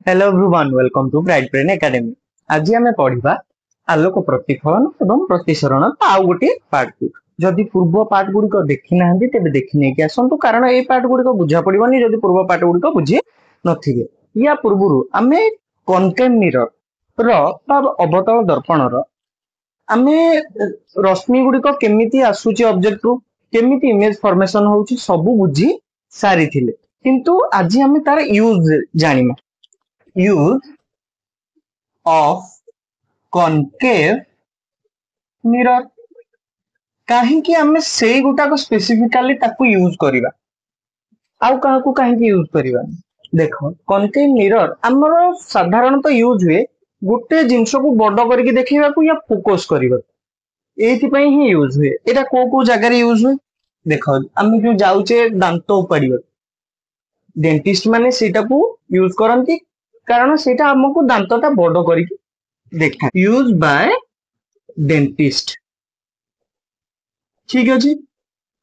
Hello everyone welcome to Bright Brain academy. आज आम पढ़ा आलोक प्रतिफलन एवं प्रतिसरण तो आउ गोटे पार्ट को जदि पूर्व पार्ट गुड़िक देखी ना तेज देखी नहीं आसतु कारण ये पार्ट गुड़िक बुझा पड़ोनी जदि पूर्व पार्ट गुड़िक बुझी नथिबे। या पूर्व आम कनकेव मिरर अवतल दर्पण आमे रश्मि गुड़िक केमिति आसुची ऑब्जेक्ट रु केमिति इमेज फॉर्मेशन होउची सब बुझी सारी थिले किंतु आज आम तार यूज जानिमा। यूज ऑफ कनकेव मिरर कहीं आम से गुटाक स्पेसिफिकाली ताकू यूज करिबा आउ काहाकू कहीं यूज करिबा। देखो कनकेव मिरर हमर साधारणतः यूज हुए गोटे जिनस को बड़ करके देखा या फोकस करने एथि ही यूज हुए। एटा को जगह यूज हुए देखो आम जो जाऊे दांत उपाड़ डेंटिस्ट माने सेटा को यूज करती कारण सेटा हमको दांतटा बड़ करके देखा यूज बाय डेंटिस्ट। ठीक अच्छे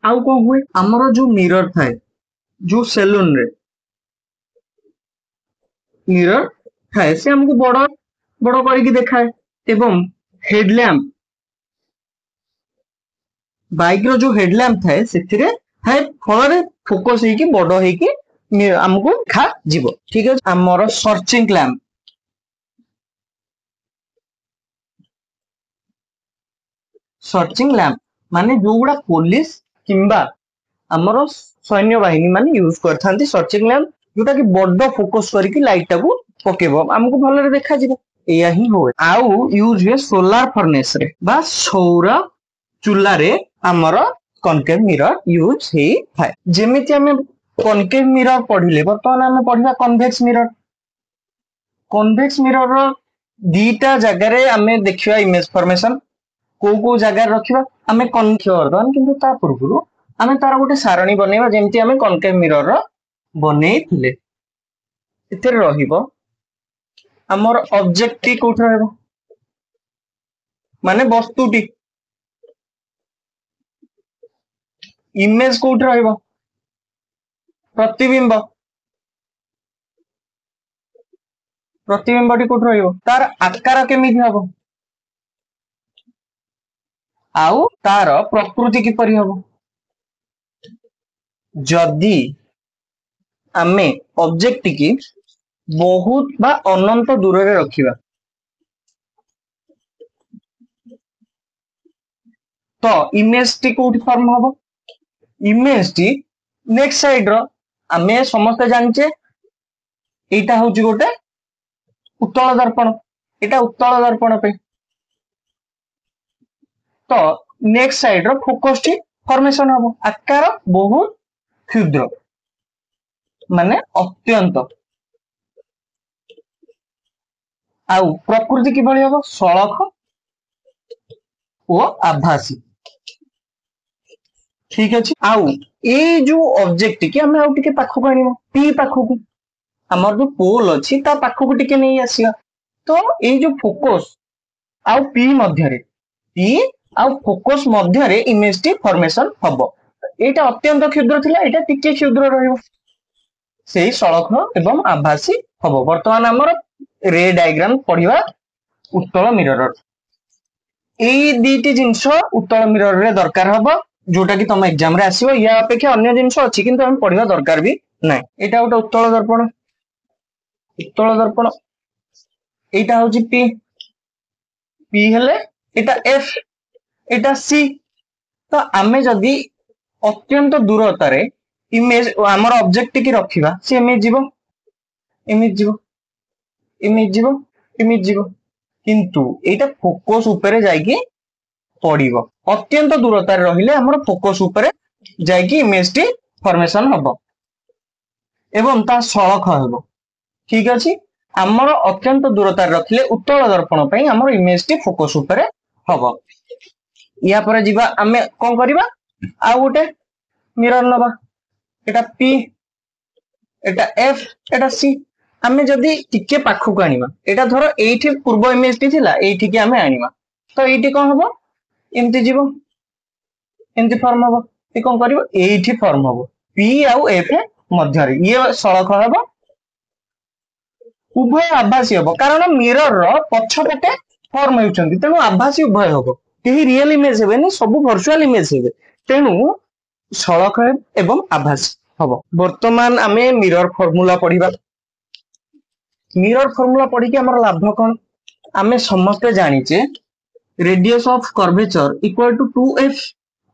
आउ कौन हुए आमर जो मिरर थाए जो सेलून रे मिरर थाए से हमको बड़ बड़ करके देखाए एवं हेडलैम्प बाइक रो जो हेडलैम्प थाए से थाए फल फोकस होगी बड़ होगी आमको खा जीव। ठीक है आमर सर्चिंग लैम्प सर्चिंग लैम्प माने जो गुड़ा पुलिस किंबा आमर सैन्य बाहिनी माने यूज करथांती सर्चिंग लैम्प जोटा कि बड़ फोकस करके लाइट टाकू पकेबो आमको भलरे देखा जीवो एया ही होए। आउ यूज हुए सोलार फर्नेस रे बा सौर चूल्हा रे आमर कनकेव मिरर यूज हे थाए। जेमिति आमे कनकेव मिरर पढ़िले बर्तमान आमे पढ़िबा कन्वेक्स मिरर। कन्वेक्स मिरर रो दीटा जगह रे आमे देखिबा इमेज फॉर्मेशन को जगह रखिबा आमे वर्तमान किंतु ता पूर्व आमे तार गोटे सारणी बनेबा जेमति आमे कनकेव मिरर रो बनेई थिले। एते रहिबो हमर ऑब्जेक्ट टी कोठ रहबो माने वस्तुटी इमेज कोठ रहबो प्रतिबिंब प्रतिबिंबटी कोठ रहबो तार आकार केमिति हबो आउ तार प्रकृति किपरि हबो। जदि आमे ऑब्जेक्ट की बहुत बा अनंत दूर रे रखिबा तो इमेज टी कोठी फॉर्म हबो इमेज टी नेक्स्ट साइड रो आमे समस्त जानचे एटा होची गोटे उत्तल दर्पण एटा उत्तल दर्पण पे तो नेक्स्ट साइड रो फोकस टी फॉर्मेशन हबो आकार बहुत क्षुद्र माने अत्यंत आउ प्रकृति किभଳି हबो सळख ओ आभासी। ठीक अछि आउ ए जो ऑब्जेक्ट की हमें आउ टिके पाखो आनिबो पी पाखो को हमर जो पोल अछि ता पाखो को टिके नै आसीया तो ए जो फोकस आउ पी मध्य रे पी आउ फोकस मध्य रे इमेज टी फॉर्मेशन हबो। एटा अत्यंत क्षुद्र थिला एटा टिके क्षुद्र रहइबो सेही सळख एवं आभासी हबो। वर्तमान हमर रे डायग्राम पढ़िबा उत्तल मिरर एई दीटी जिंस उत्तल मिरर रे दरकार हबो जोटा कि तुम एग्जाम रे आसीबो या अपेक्षा अन्य जिंस अछि किंतु हम पढ़िबा दरकार भी नै। एटा गोटे उत्तल दर्पण एटा होची पी पी हेले एटा एफ एटा सी तो आमे जदी अत्यंत दूरता रे इमेज हमर ऑब्जेक्ट की रखिबा से इमेज जीवो इमेज जीवो इमेज जीवो इमेज जीवो किंतु एटा फोकस ऊपर जाइकी पड़िबो अत्यंत दूरता रे रहिले हमर फोकस ऊपर जाइकी इमेज टी फॉर्मेशन हबो एवं ता सळख हबो। ठीक अछि हमर अत्यंत दूरता रे रखले उत्तल दर्पण पई हमर इमेज टी फोकस ऊपर हबो। या पर जीवा आमे कोन करबा आ गोटे मिरर नबा एटा पी एटा एफ एटा सी आमे जदी टिके पाखु को आनिबा एटा धरो एठी पूर्व इमेज टी थिला एठी के आमे आनिबा तो एठी कोन हबो एमती जीवो एमती फॉर्म हबो ए कोन करिवो एठी फॉर्म हबो पी आउ एफ मध्य रे ये सळख हबो उभय आभासी हम कारण मिरर रो पछपटे फॉर्म होउछंती तेनु आभासी उभय हम केही रियल इमेज हेबेनी सब वर्चुअल इमेज हेबे तेनु सड़क एवं आभासी हम वर्तमान आमे मिरर फॉर्मूला पढ़िबा मिरर फॉर्मूला पढ़ी के हमर लाभ कोन आमे समस्त जानिचे radius of curvature equal to 2f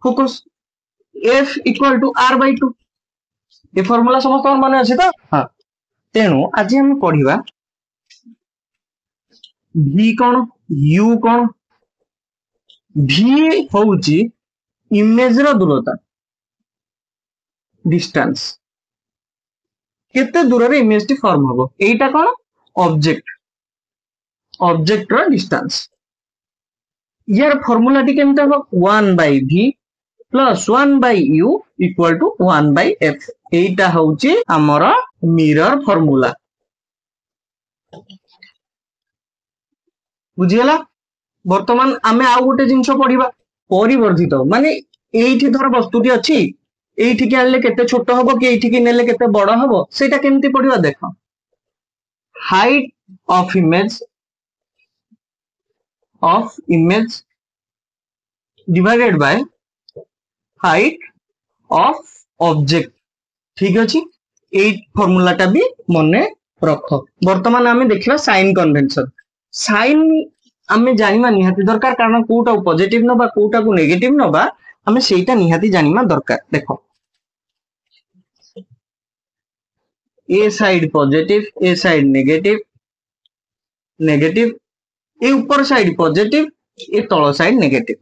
focus f equal to r by 2 ये फॉर्मूला समस्त माने अछि त हां तेनु आज हम पढ़िबा v कोन u कोन v होउची इमेज रो दूरता डिस्टेंस केते दूर रे इमेज टी फॉर्म हबो एटा कोन ऑब्जेक्ट रो डिस्टेंस यार फॉर्मूला टी केमते हो 1 by v plus 1 by u equal to 1 by f एटा होउची हमर मिरर फॉर्मूला बुझियला वर्तमान आमे आ गोटे जिंस पढ़िबा परिवर्धित माने एठी धर वस्तुटी अछि एठी के आले केते छोट हबो कि एठी के नेले केते बड़ हबो सेटा केमती पढ़िबा देखो height of image divided by height of object ठीक अछि ए फार्मूला टा भी मने रख वर्तमान आमे देखिबा साइन कन्वेंशन साइन आमे जानिमा निहाती दरकार कारण कोटा पॉजिटिव नबा कोटा को नेगेटिव नबा आमे सेटा निहाती जानिमा दरकार देखो ए साइड पॉजिटिव ए साइड नेगेटिव नेगेटिव ए ऊपर साइड पॉजिटिव ए तळ साइड नेगेटिव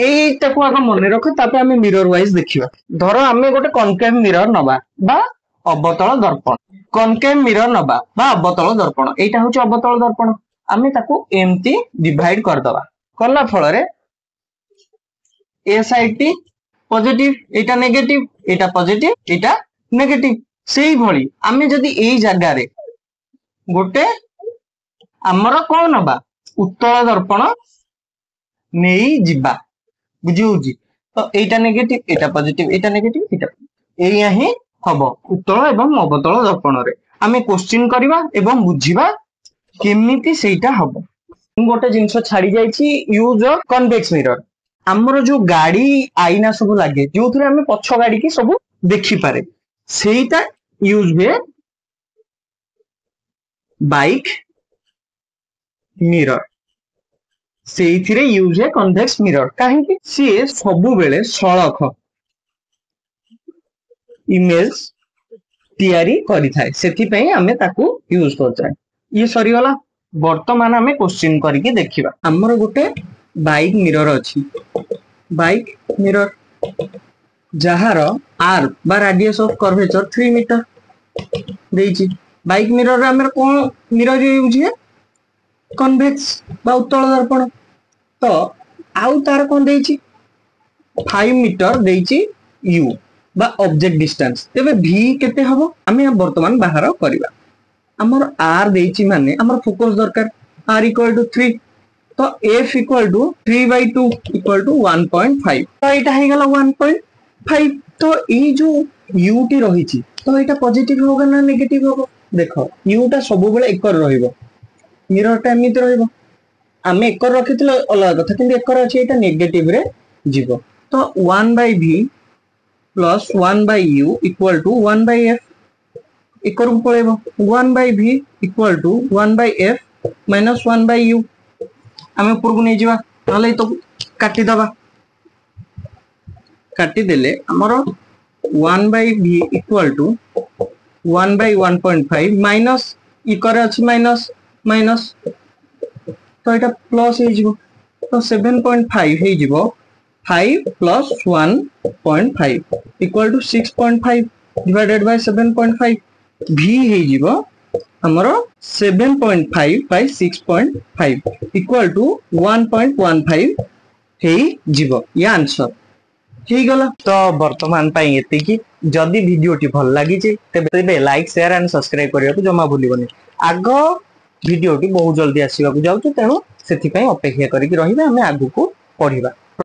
एटा को आगे मन रख तापे आमे मिरर वाइज देखिबा धरो आमे गोटे कनकेव मिरर नबा बा अवतल दर्पण कनकेव मिरर नबा बा अवतल दर्पण एटा होची अवतल दर्पण आमे ताको एम्ति डिवाइड कर दबा करला फल रे ए साइड टी पॉजिटिव एटा नेगेटिव एटा पॉजिटिव एटा नेगेटिव सेही भली आमे जदी एई जागा रे गोटे हमर कोन नबा उत्तल दर्पण नेई जिबा बुझिउजी तो एटा नेगेटिव एटा पॉजिटिव एटा नेगेटिव एटा एया ही हबो उत्तल एवं अवतल दर्पण रे आमे क्वेश्चन करबा एवं बुझिबा केमिति सेटा हबो गोटे जिंस छाडी जाईची यूज ऑफ कन्वेक्स मिरर हमर जो गाड़ी आईना सब लागे जोथरे आमे पछ गाड़ी की सब देखि पारे सेटा यूज बे बाइक मिरर सेइथिरे यूज है कन्वेक्स मिरर काहे कि सी सबु बेले सळख इमेज तयारी करि थाए सेति पई हमें ताकू यूज करता है ये सरी वाला वर्तमान हमें क्वेश्चन करके देखिबा हमर गोटे बाइक मिरर अछि बाइक मिरर जहार आर बा रेडियस ऑफ कर्वेचर 3 मीटर देइछि बाइक मिरर रे हमर कोन मिरर यूज है कन्वेक्स बा उत्तल दर्पण तो आउ तार कोन देइछि 5 मीटर देइछि u बा ऑब्जेक्ट डिस्टेंस तेबे v केते हबो हमें वर्तमान बाहर करबा हमर r देइछि माने हमर फोकस दरकार r इक्वल टू 3 तो f equal to 3 by 2 equal to 1.5 तो एटा हे गेला 1.5 तो ई जो u टी रहिछि तो एटा पॉजिटिव होगा ना नेगेटिव होगा देखो u टा सब बेले एकर रहइबो मिरर टा एमित रहइबो आमे एकर रखितले अलग कथा किंतु एकर अछि एटा नेगेटिव रे जीवो तो 1 by v plus 1 by u equal to 1 by f एकर पळेबो 1 by v equal to 1 by f minus 1 by u आमे ऊपर को नै जीवा ताले तो काटी दबा काटी देले हमर 1 by v equal to 1 by 1.5 minus इकर अछि माइनस माइनस तो एटा प्लस हे जिवो तो 7.5 हे जिवो 5 plus 1.5 equal to 6.5 divided by 7.5 v हे जिवो हमरो 7.5 by 6.5 इक्वल टू 1.15 हे जिवो ये आंसर ठीक गला तो वर्तमान पाई एति की जदी वीडियो टी भल लागि जे तेबे लाइक शेयर एंड सब्सक्राइब करिया को जमा भूलिबनी आगो वीडियो टी बहुत जल्दी आसीबा को जाउछ तेनु सेति पई अपेक्षा करी रहिबा हमें आगु को पढिबा।